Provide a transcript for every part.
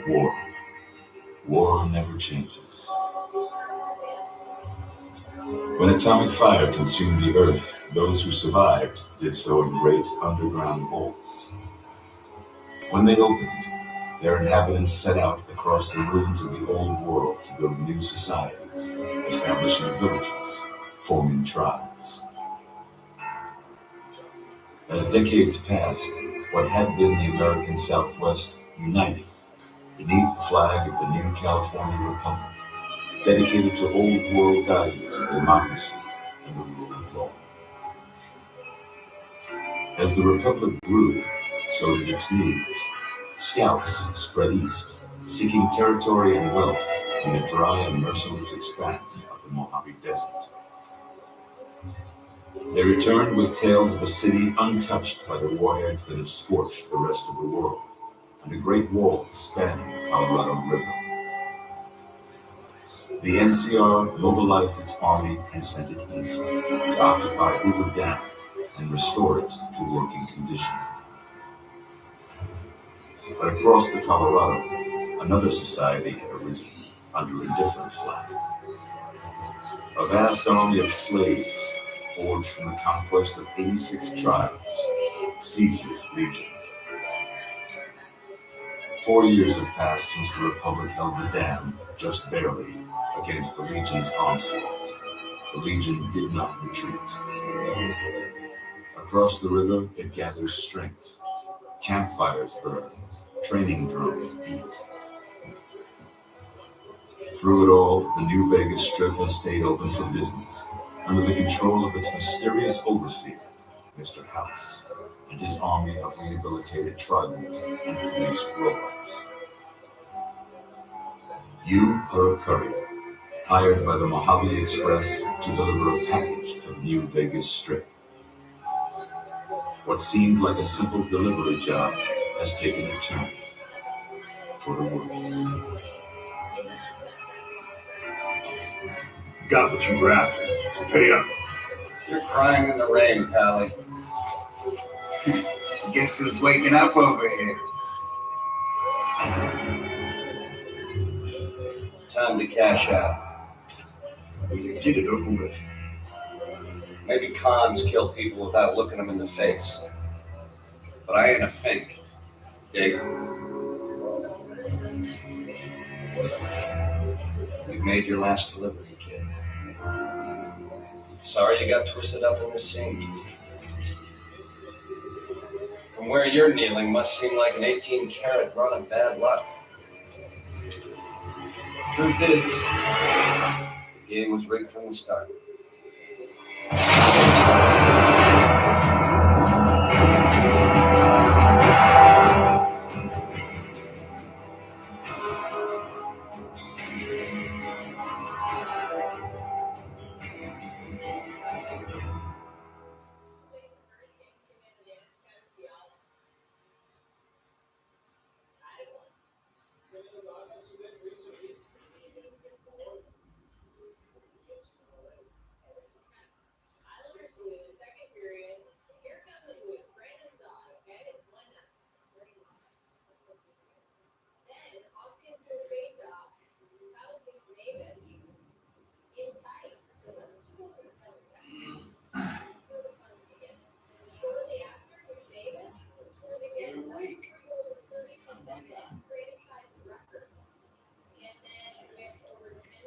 War. War never changes. When atomic fire consumed the earth, those who survived did so in great underground vaults. When they opened, their inhabitants set out across the ruins of the old world to build new societies, establishing villages, forming tribes. As decades passed, what had been the American Southwest united beneath the flag of the new California Republic, dedicated to old world values of democracy and the rule of law. As the Republic grew, so did its needs. Scouts spread east, seeking territory and wealth in the dry and merciless expanse of the Mojave Desert. They returned with tales of a city untouched by the warheads that had scorched the rest of the world, and a great wall spanning the Colorado River. The NCR mobilized its army and sent it east to occupy Hoover Dam and restore it to working condition. But across the Colorado, another society had arisen under a different flag. A vast army of slaves forged from the conquest of 86 tribes, Caesar's Legion. 4 years have passed since the Republic held the dam, just barely, against the Legion's onslaught. The Legion did not retreat. Across the river, it gathers strength. Campfires burn, training drums beat. Through it all, the new Vegas Strip has stayed open for business, under the control of its mysterious overseer, Mr. House, and his army of rehabilitated tribals and police robots. You are a courier, hired by the Mojave Express to deliver a package to the new Vegas Strip. What seemed like a simple delivery job has taken a turn for the worse. Got what you were after, so pay up. You're crying in the rain, Pally. Guess who's waking up over here? Time to cash out. We can get it over with. Maybe cons kill people without looking them in the face. But I ain't a fink. Dig? You made your last delivery, kid. Sorry you got twisted up in this scene. From where you're kneeling must seem like an 18-karat run of bad luck. Truth is, the game was rigged from the start.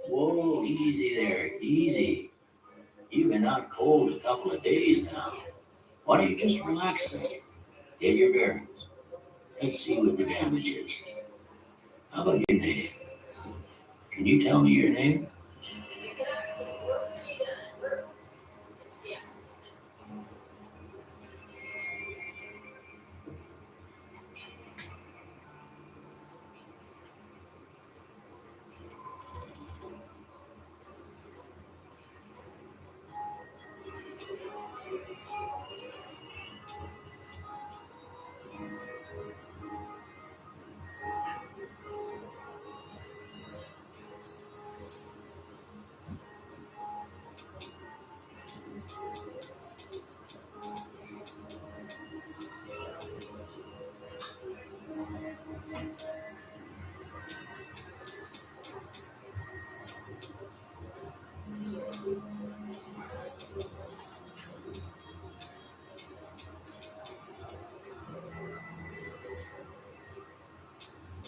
Whoa, easy there, easy. You've been out cold a couple of days now. Why don't you just relax a minute? Get your bearings. Let's see what the damage is. How about your name? Can you tell me your name?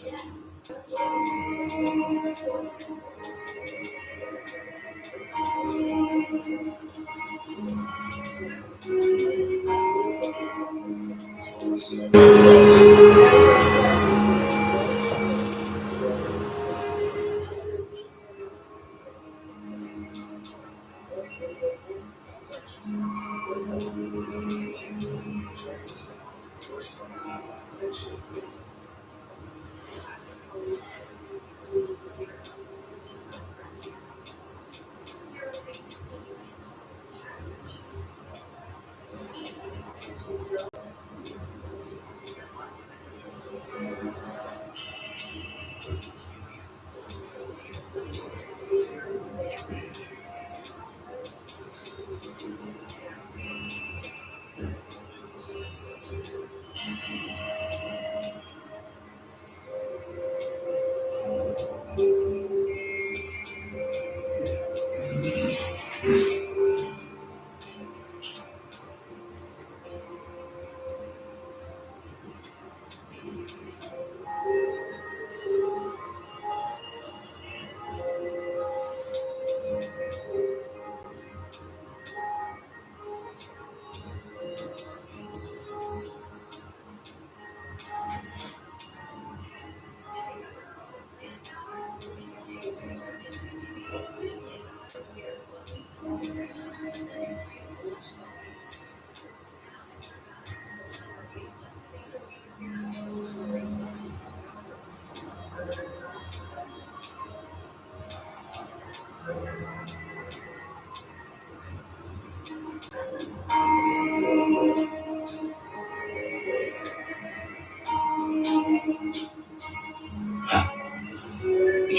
I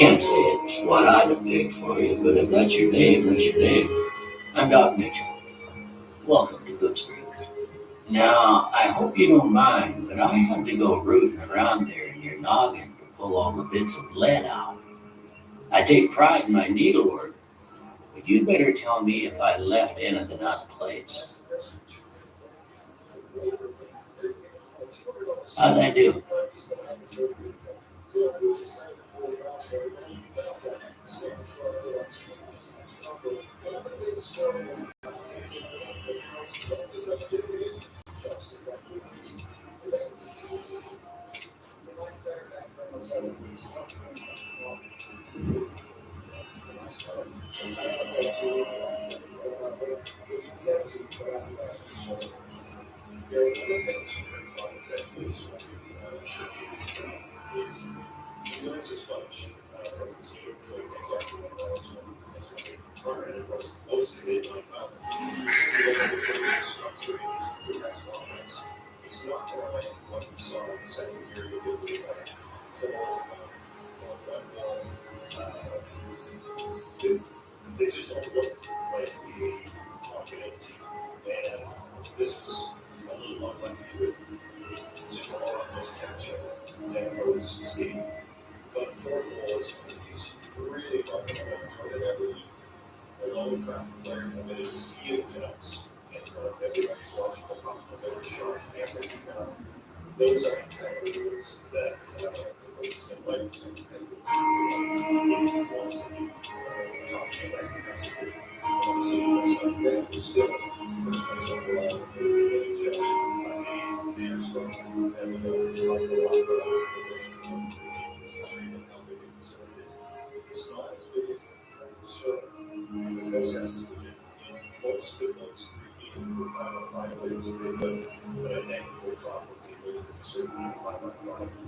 can't say it's what I'd have picked for you, but if that's your name, that's your name. I'm Doc Mitchell. Welcome to Good Springs. Now, I hope you don't mind, but I had to go rooting around there in your noggin to pull all the bits of lead out. I take pride in my needlework, but you'd better tell me if I left anything out of place. How'd I do? They just don't look like the confident team. And this was a little unlucky with Super Bowl just catch up and Rose Steve. But Thornton was he's really fucking hard at every all the traffic player. I mean, it's a sea of Canucks in front of everybody's watching the pump of every shot and every rebound. Those are competitors that coaches and players and want to be talking about because the season is still first place overall in the NHL. They are strong and they know they talk a lot about us in the division. How big a facility it is. It's not as big as sure the processes we did in most of those 3 games were 5-on-5 players are very good, but I think we'll talk with people who certainly 5-on-5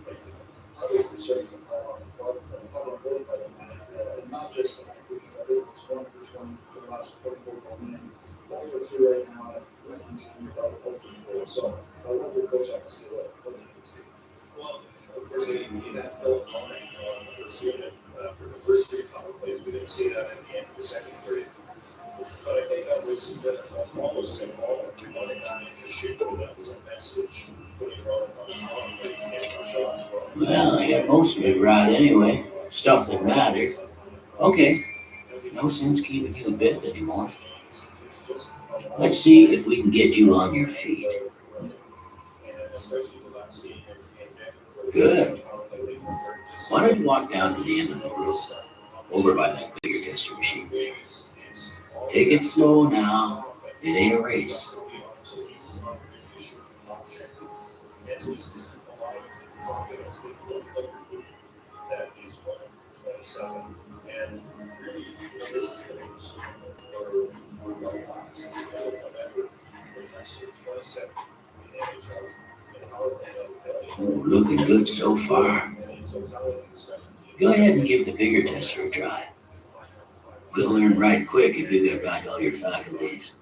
play tonight. I think it's certainly 5-on-4 play tonight, and not just tonight, because I think it's 1 for 20 for the last 44 going in, 1 for 2 right now, I think it's going to be about 4 for 4. So I want the coach have to see what he can do. Well, of course, he had Philip Conning on the first unit. For the first 3 power plays, we didn't see that at the end of the second period. But I think that was almost symbolic. We wanted Conning to shoot, and that was a message. Putting on the power play to get our shots. Well, I got most of it right anyway. Stuff that mattered. Okay, no sense keeping you in bed anymore. Let's see if we can get you on your feet. Good. Why don't you walk down to the end of the room, over by that figure tester machine there? Take it slow now. It ain't a race. And just isn't a lot of confidence that will overdo that is what 27. And really, this is things were going on since the middle of November. We're next to 27 damage of an hour and Oh, looking good so far. Go ahead and give the figure tester a try. We'll learn right quick if you get back all your faculties.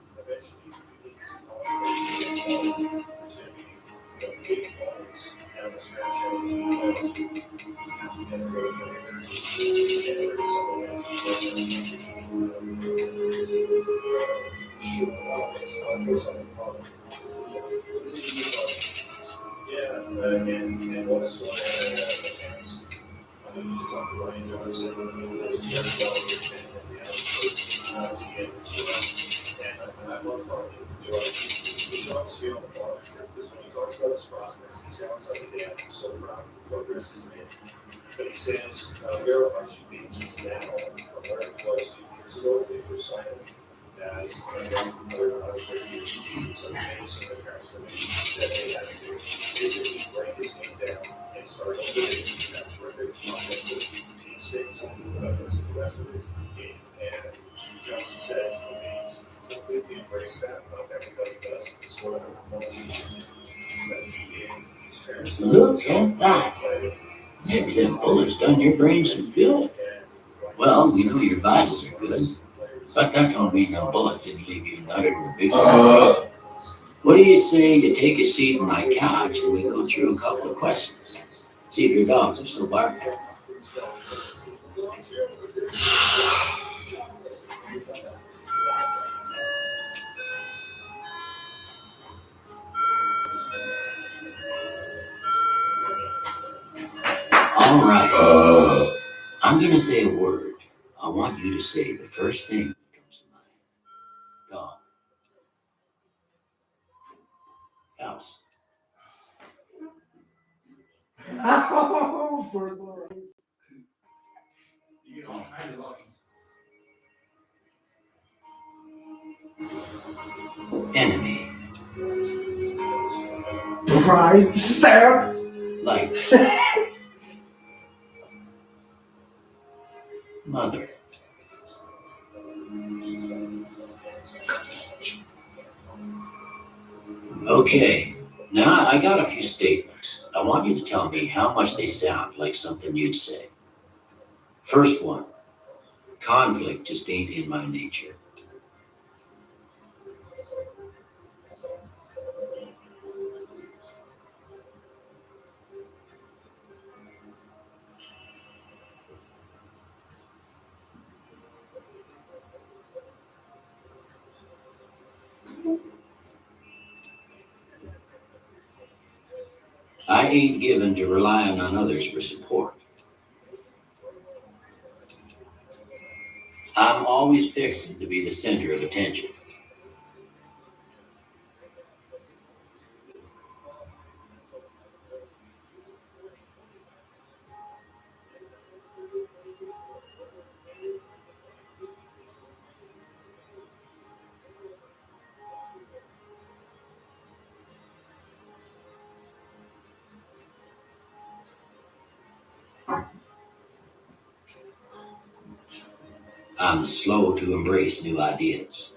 And also chance to talk to Ryan Johnson, who's very well written in the GM, and I love Harley. So he shows me on the partnership because when he talks about his prospects, he sounds like a dad. I'm so proud of the progress he's made. But he says where our students is now from where it was 2 years ago when they first signed him. As some amazing transformation. He said they had to basically break his game down and start over that terrific offensive instincts and the rest of his game. And Johnson says he's completely embraced that. Not everybody does. It's one of the ones that he's transformed. Look at that. Maybe them bullets done your brain some good. Well, we know your vitals are good. But that don't mean the bullet didn't leave you nutted with a big What do you say you take a seat on my couch and we go through a couple of questions? See if your dogs are still barking. All right. I'm going to say a word. I want you to say the first thing that comes to mind. Dog. House. Oh, burglar. You get all kinds of options. Enemy. Right. Stab. Light. Mother. Okay, now I got a few statements. I want you to tell me how much they sound like something you'd say. First one, conflict just ain't in my nature. I ain't given to relying on others for support. I'm always fixing to be the center of attention. I'm slow to embrace new ideas.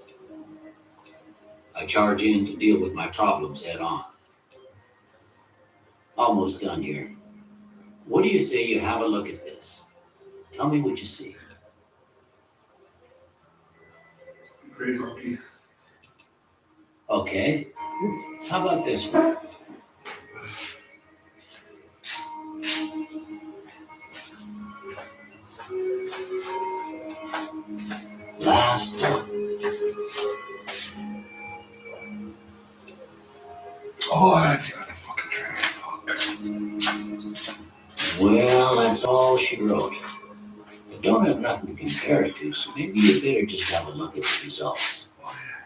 I charge in to deal with my problems head on. Almost done here. What do you say you have a look at this? Tell me what you see. Pretty lucky. Okay. How about this one? Last one. Oh, that's got the fucking trash. Fuck. Well, that's all she wrote. I don't have nothing to compare it to, so maybe you better just have a look at the results. Oh, yeah.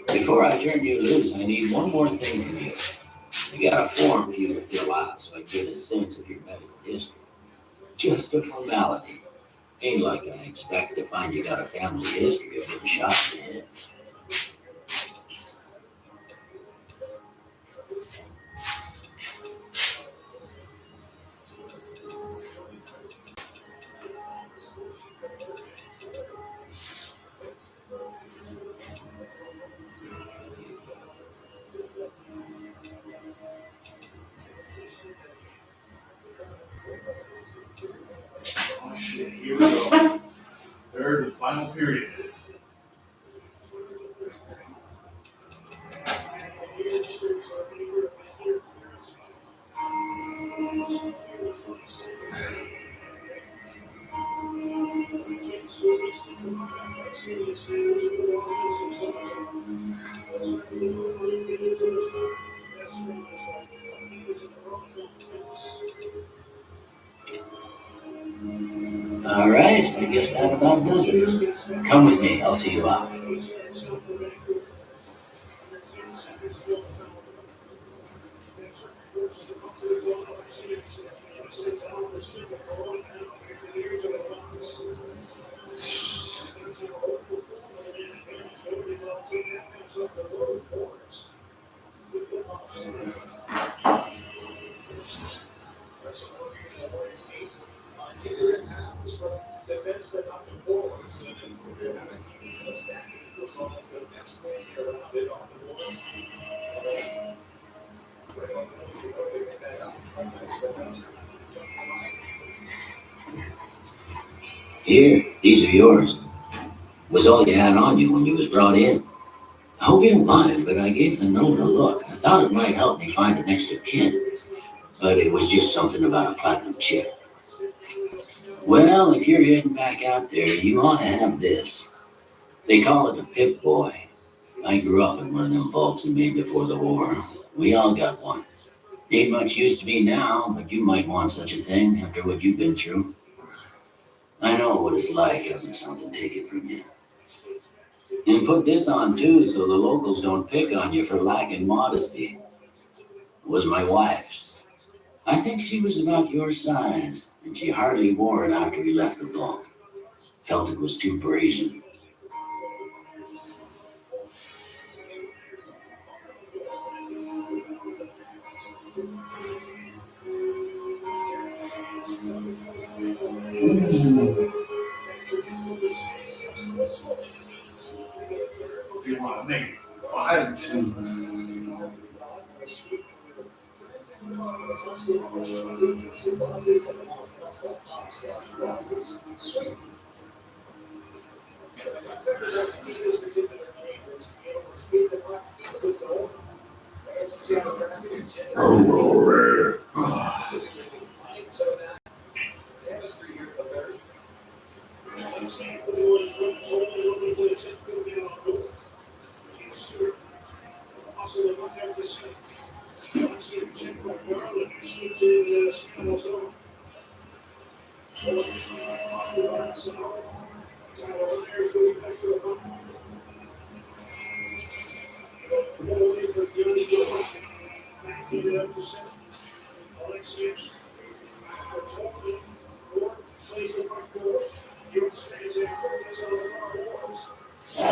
Before I turn you loose, I need one more thing from you. I got a form for you to fill out so I can get a sense of your medical history. Just a formality. Ain't like I expect to find you got a family history of getting shot in the head. Oh shit, here we go. Third and final period. All right, I guess that about does it. Come with me, I'll see you out. Here, these are yours. Was all you had on you when you was brought in. I hope you don't mind, but I gave the note a look. I thought it might help me find a next of kin, but it was just something about a platinum chip. Well, if you're heading back out there, you ought to have this. They call it a Pip Boy. I grew up in one of them vaults they made before the war. We all got one. Ain't much use to me now, but you might want such a thing after what you've been through. I know what it's like having something taken from you. And put this on too so the locals don't pick on you for lacking modesty. It was my wife's. I think she was about your size, and she hardly wore it after we left the vault. Felt it was too brazen. Do you want to make 5 or 2?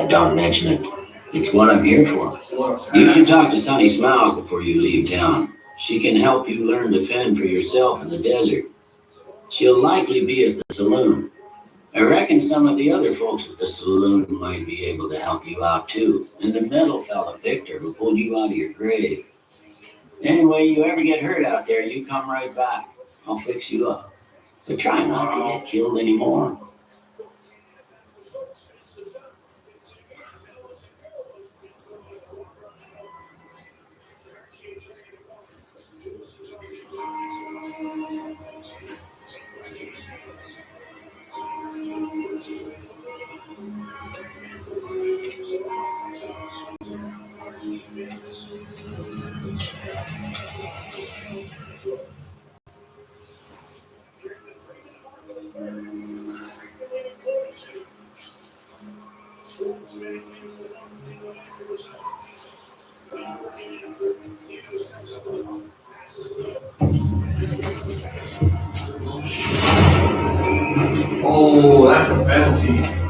Don't mention it. It's what I'm here for. You should talk to Sunny Smiles before you leave town. She can help you learn to fend for yourself in the desert. She'll likely be at the saloon. I reckon some of the other folks at the saloon might be able to help you out too. And the metal fella, Victor, who pulled you out of your grave. Anyway, you ever get hurt out there, you come right back. I'll fix you up. But try not to get killed anymore. Oh, that's a penalty.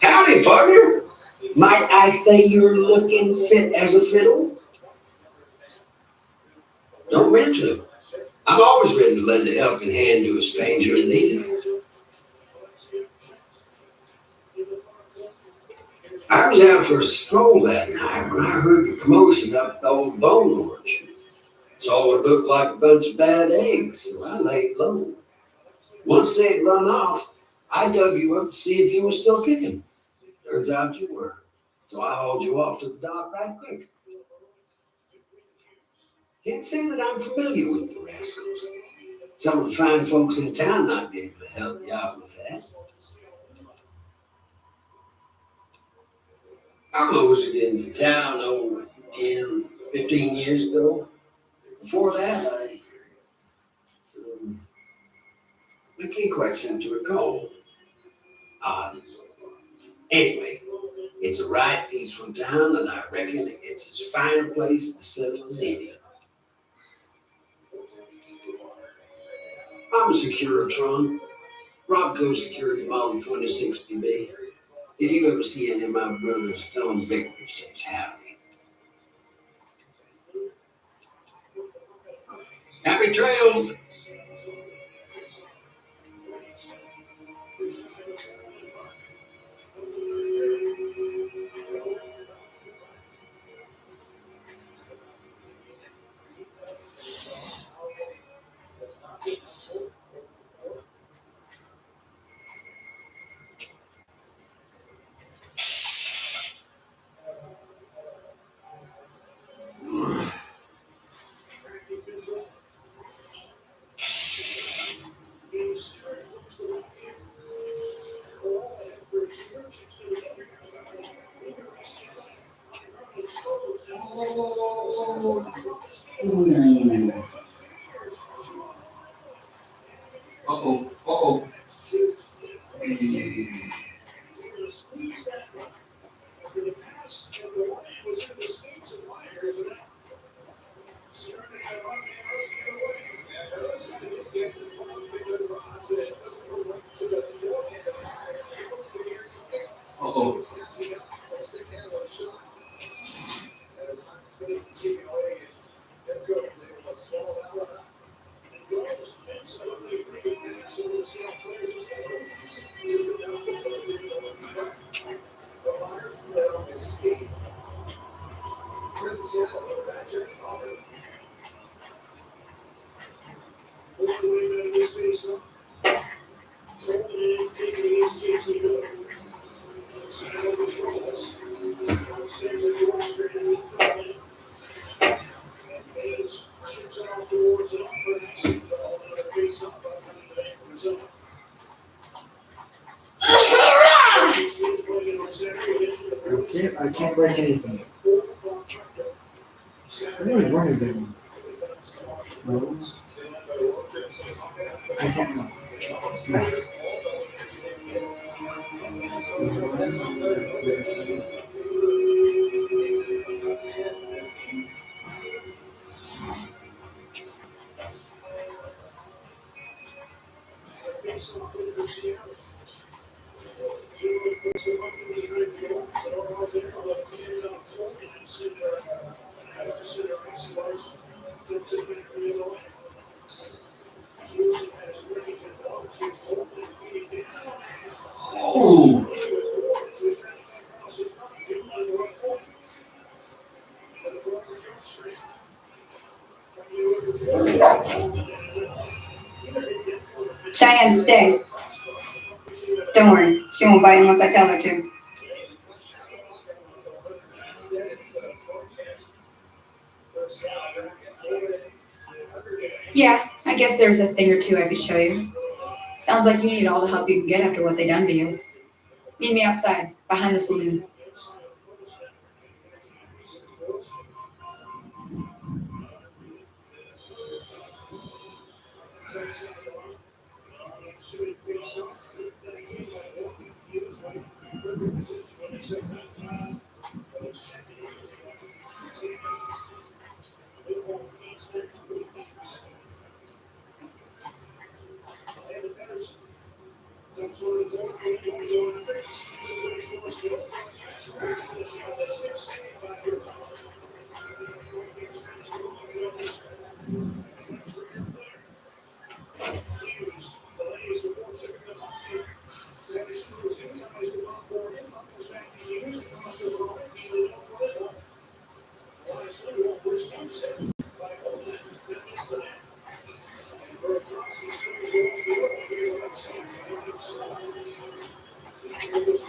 Howdy, partner. Might I say you're looking fit as a fiddle? Don't mention it. I'm always ready to lend a helping hand to a stranger in need. I was out for a stroll that night when I heard the commotion up the old bone orchard. Saw it looked like a bunch of bad eggs, so I laid low. Once they'd run off, I dug you up to see if you were still kicking. Turns out you were. So I hauled you off to the dock right quick. Can't say that I'm familiar with the rascals. Some of the fine folks in town might be able to help you out with that. I moseyed into town, 10, 15 years ago. Before that, I can't quite seem to recall. Odd. Anyway, it's a right peaceful town, and I reckon it's as fine a place to settle as any. I'm a Securitron, Robco Security Model 2060B. If you ever see any of my brothers, tell them Victor says howdy. Happy trails! Uh-oh. Uh-oh. I can't break anything. Really running them. Rose. I can't. No. Oh. Cheyenne, stay. Don't Don't worry, she won't bite unless I tell her to. Yeah, I guess there's a thing or two I could show you. Sounds like you need all the help you can get after what they done to you. Meet me outside, behind the saloon.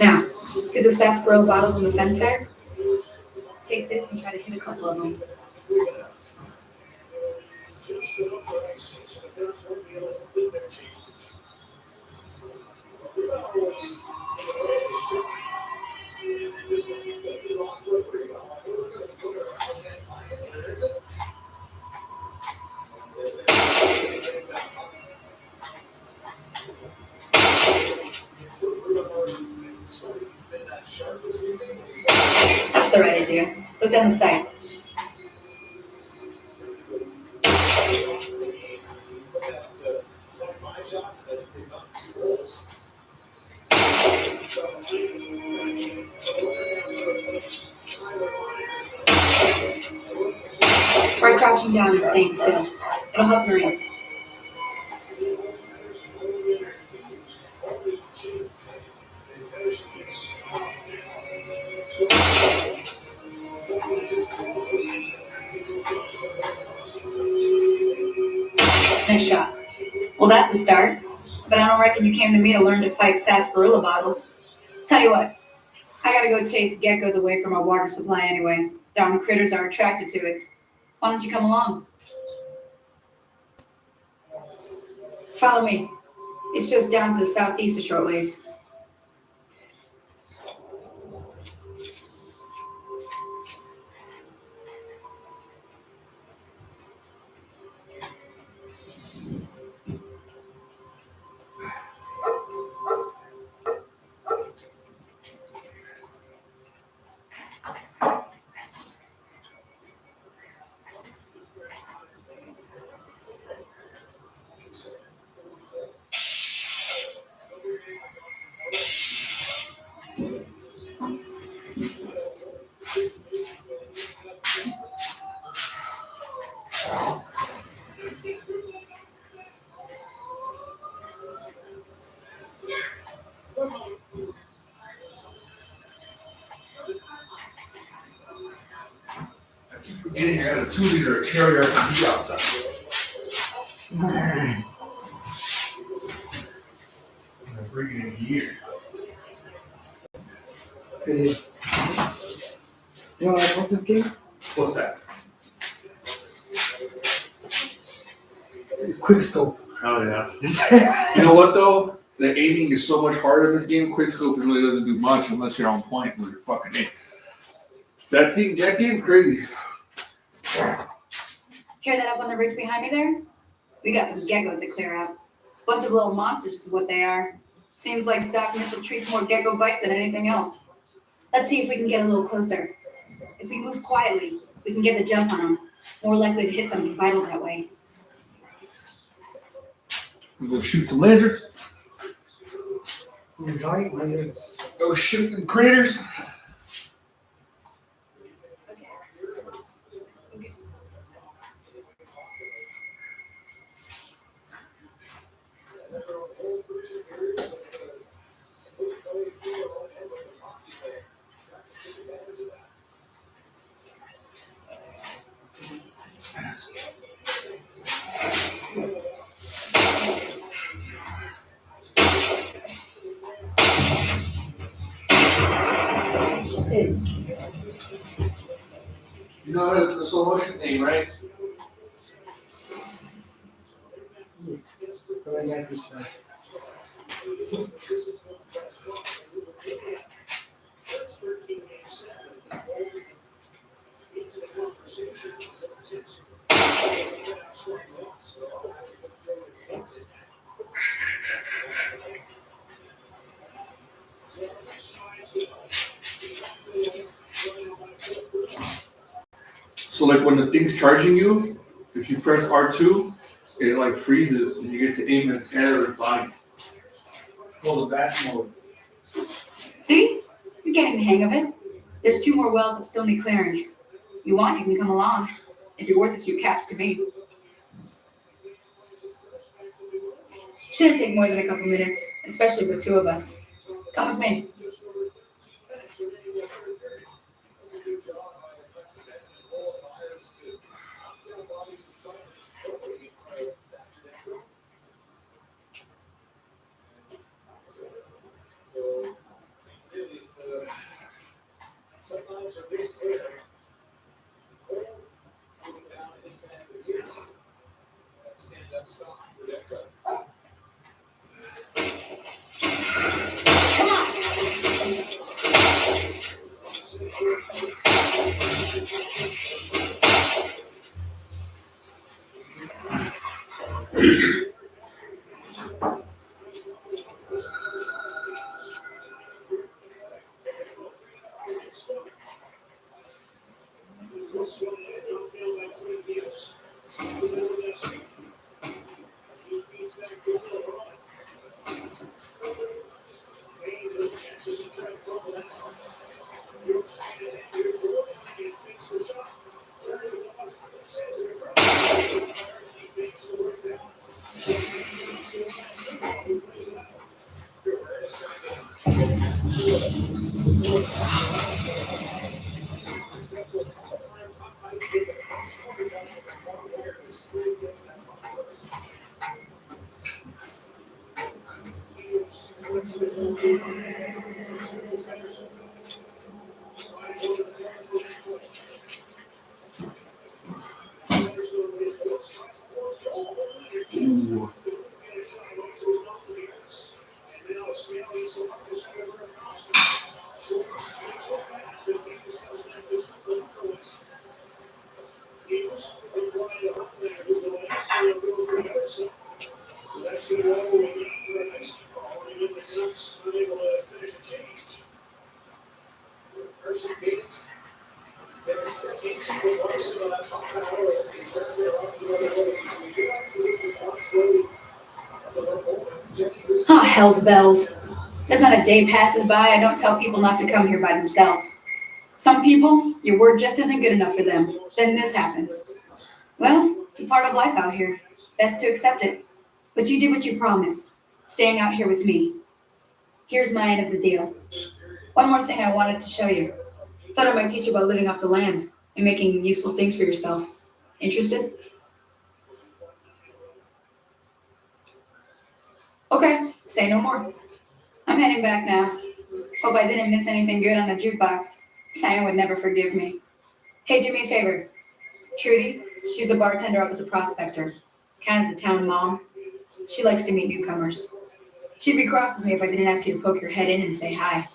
Now, see the sarsaparilla bottles on the fence there? Take this and try to hit a couple of them. That's the right idea. Look down the sight. Try crouching down and staying still. It'll help your aim. Nice shot. Well, that's a start. But I don't reckon you came to me to learn to fight sarsaparilla bottles. Tell you what, I gotta go chase geckos away from our water supply anyway. Darn critters are attracted to it. Why don't you come along? Follow me. It's just down to the southeast a short ways. Getting here at a 2-liter carrier tea outside. I'm gonna bring it in here. Hey, you know what I like this game? What's that? Quick scope. Oh yeah. You know what though? The aiming is so much harder in this game. Quickscope really doesn't do much unless you're on point with your fucking aim. That game's crazy. Hear that up on the ridge behind me there? We got some geckos to clear out. Bunch of little monsters is what they are. Seems like Doc Mitchell treats more gecko bites than anything else. Let's see if we can get a little closer. If we move quietly, we can get the jump on them. More likely to hit something vital that way. We're gonna shoot some lasers. Giant layers. Go shoot them critters. Okay. You know the slow motion thing, right? But I got this now. So like when the thing's charging you, if you press R2, it like freezes and you get to aim its head or body. Called the bat mode. See? You're getting the hang of it. There's 2 more wells that still need clearing. You want, you can come along. It'd be worth a few caps to me. Shouldn't take more than a couple minutes, especially with 2 of us. Come with me. Sometimes a big clear. Down his back for years. Stand up, stop. Come on! Ooh. Oh, hell's bells. There's not a day passes by I don't tell people not to come here by themselves. Some people, your word just isn't good enough for them. Then this happens. Well, it's a part of life out here. Best to accept it. But you did what you promised, staying out here with me. Here's my end of the deal. One more thing I wanted to show you. Thought I might teach you about living off the land and making useful things for yourself. Interested? Okay, say no more. I'm heading back now. Hope I didn't miss anything good on the jukebox. Cheyenne would never forgive me. Hey, do me a favor. Trudy, she's the bartender up at the Prospector. Kind of the town mom. She likes to meet newcomers. She'd be cross with me if I didn't ask you to poke your head in and say hi.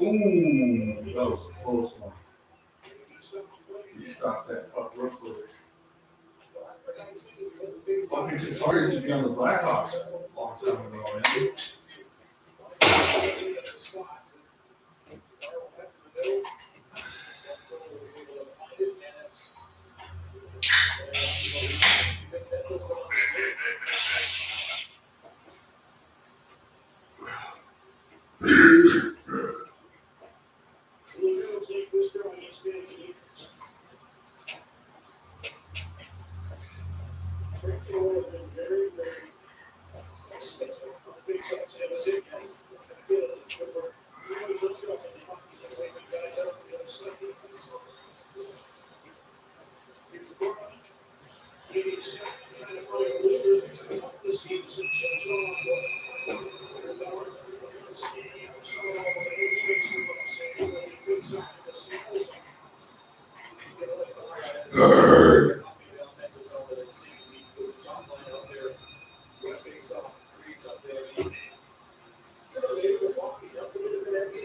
Ooh, that was a close one. You stopped that up real quick. Fucking Tutorials used to be on the Blackhawks a long time ago, man.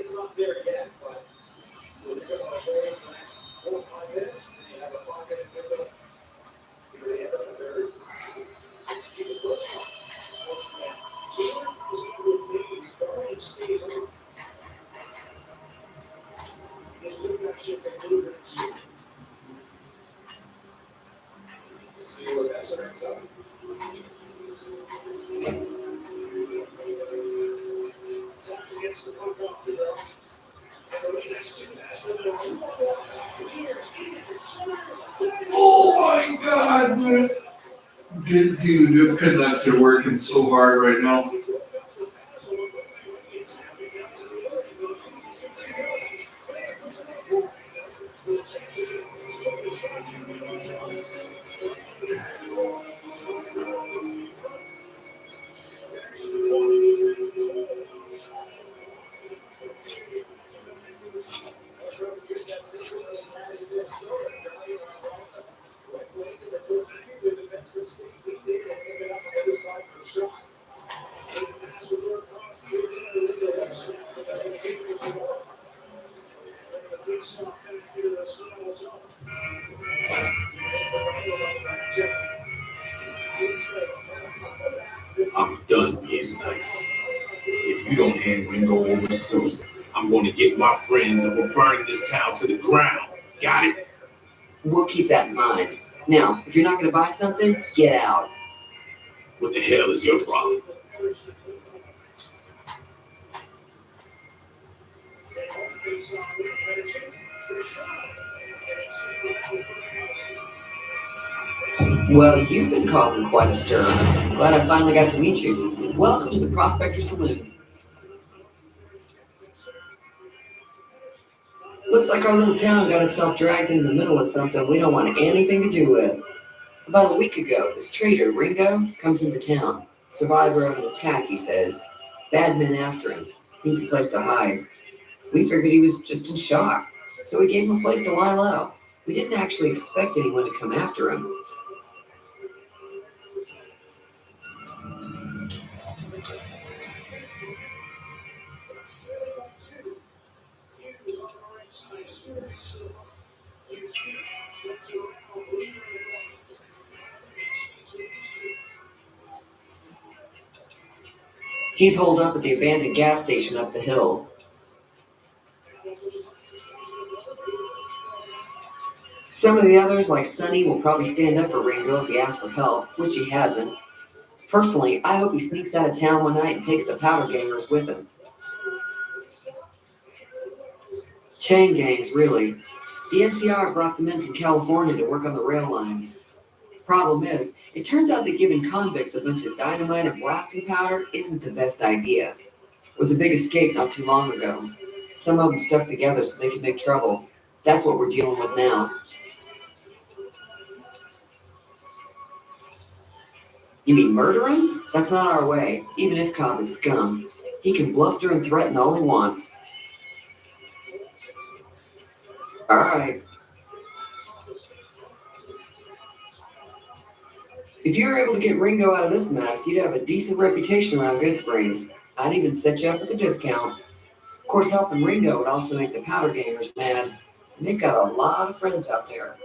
it's not there yet, but we'll pick up on the next 4 or 5 minutes, and you have a pocket and pick up. They have a very keep it close. Stays on. Just took that shit and moved it. See what that's up. Gets the puck off the ground. Oh my god, man. Dude, this connects are working so hard right now. I'm done being nice. If you don't hand Ringo over soon, I'm going to get my friends and we're burning this town to the ground. Got it? We'll keep that in mind. Now, if you're not going to buy something, get out. What the hell is your problem? Well, you've been causing quite a stir. Glad I finally got to meet you. Welcome to the Prospector Saloon. Looks like our little town got itself dragged into the middle of something we don't want anything to do with. About a week ago, this traitor, Ringo, comes into town. Survivor of an attack, he says. Bad men after him. Needs a place to hide. We figured he was just in shock, so we gave him a place to lie low. We didn't actually expect anyone to come after him. He's holed up at the abandoned gas station up the hill. Some of the others, like Sonny, will probably stand up for Ringo if he asks for help, which he hasn't. Personally, I hope he sneaks out of town one night and takes the powder gangers with him. Chain gangs, really. The NCR brought them in from California to work on the rail lines. Problem is, it turns out that giving convicts a bunch of dynamite and blasting powder isn't the best idea. It was a big escape not too long ago. Some of them stuck together so they could make trouble. That's what we're dealing with now. You mean murder him? That's not our way, even if Cobb is scum. He can bluster and threaten all he wants. All right. If you were able to get Ringo out of this mess, you'd have a decent reputation around Good Springs. I'd even set you up with a discount. Of course, helping Ringo would also make the powder gangers mad, and they've got a lot of friends out there.